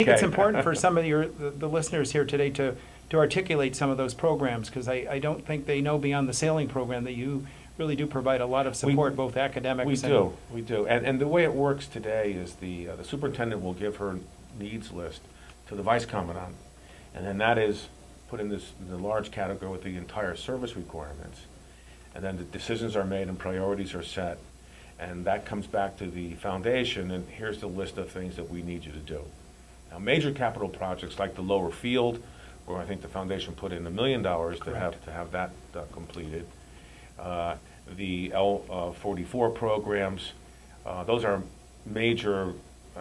I think it's important for some of the listeners here today to articulate some of those programs, because I don't think they know beyond the sailing program that you really do provide a lot of support, both academics and... We do. And the way it works today is the superintendent will give her needs list to the vice commandant, and then that is put in the large category with the entire service requirements. And then the decisions are made and priorities are set, and that comes back to the foundation, and here's the list of things that we need you to do. Now, major capital projects like the lower field, where I think the foundation put in $1 million to have that completed. The L44 programs, those are major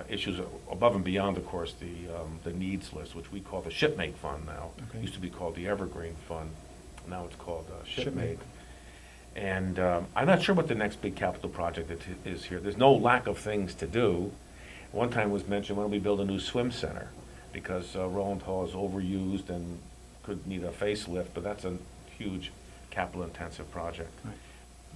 issues above and beyond, of course, the needs list, which we call the Shipmate Fund now. Okay. It used to be called the Evergreen Fund. Now it's called Shipmate. And I'm not sure what the next big capital project is here. There's no lack of things to do. One time was mentioned, why don't we build a new swim center? Because Roland Hall is overused and could need a facelift, but that's a huge capital-intensive project. Right.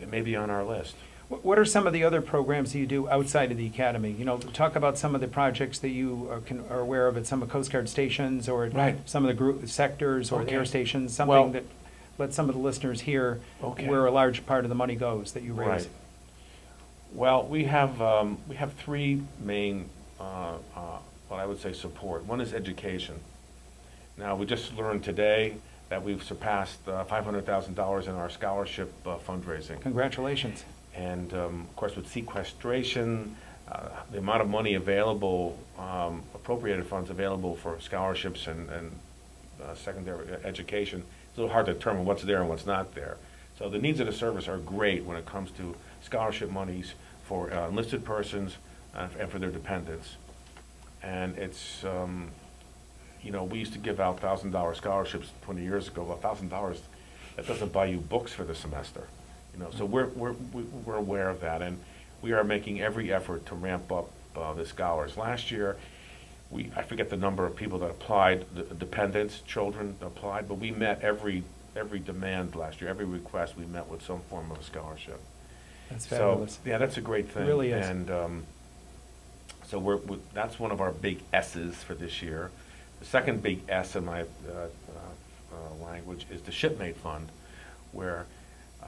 It may be on our list. What are some of the other programs that you do outside of the academy? You know, talk about some of the projects that you are aware of at some of Coast Guard stations, or some of the group sectors, or air stations, something that let some of the listeners hear where a large part of the money goes that you raise. Right. Well, we have three main, what I would say, support. One is education. Now, we just learned today that we've surpassed $500,000 in our scholarship fundraising. Congratulations. And of course, with sequestration, the amount of money available, appropriated funds available for scholarships and secondary education, it's a little hard to determine what's there and what's not there. So the needs of the service are great when it comes to scholarship monies for enlisted persons and for their dependents. And it's, you know, we used to give out $1,000 scholarships 20 years ago. Well, $1,000, that doesn't buy you books for the semester. You know, so we're aware of that, and we are making every effort to ramp up the scholars. Last year, I forget the number of people that applied, the dependents, children applied, but we met every demand last year, every request we met with some form of a scholarship. That's fabulous. So, yeah, that's a great thing. It really is. And so that's one of our big S's for this year. The second big S in my language is the Shipmate Fund, where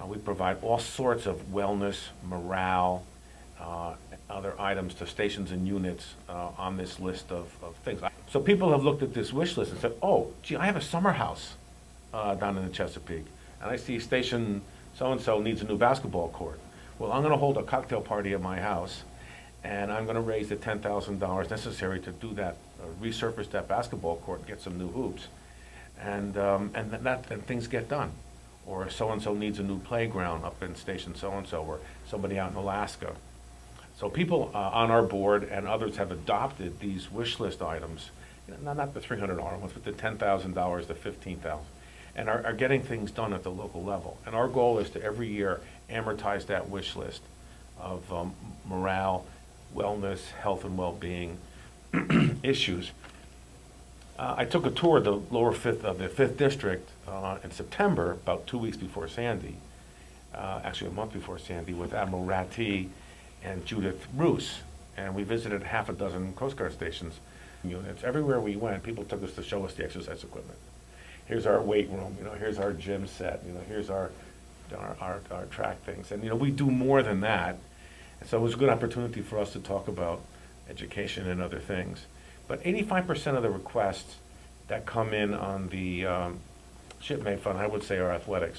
we provide all sorts of wellness, morale, other items to stations and units on this list of things. So people have looked at this wish list and said, oh, gee, I have a summer house down in the Chesapeake, and I see station so-and-so needs a new basketball court. Well, I'm going to hold a cocktail party at my house, and I'm going to raise the $10,000 necessary to do that, resurface that basketball court and get some new hoops. And then things get done. Or so-and-so needs a new playground up in station so-and-so, or somebody out in Alaska. So people on our board and others have adopted these wish list items, you know, not the $300 ones, but the $10,000, the $15,000, and are getting things done at the local level. And our goal is to every year amortize that wish list of morale, wellness, health and well-being issues. I took a tour of the lower fifth of the 5th District in September, about 2 weeks before Sandy, actually a month before Sandy, with Admiral Ratti and Judith Roos. And we visited half a dozen Coast Guard stations units. Everywhere we went, people took us to show us the exercise equipment. Here's our weight room, you know, here's our gym set, you know, here's our track things. And, you know, we do more than that. And so it was a good opportunity for us to talk about education and other things. But 85% of the requests that come in on the Shipmate Fund, I would say, are athletics.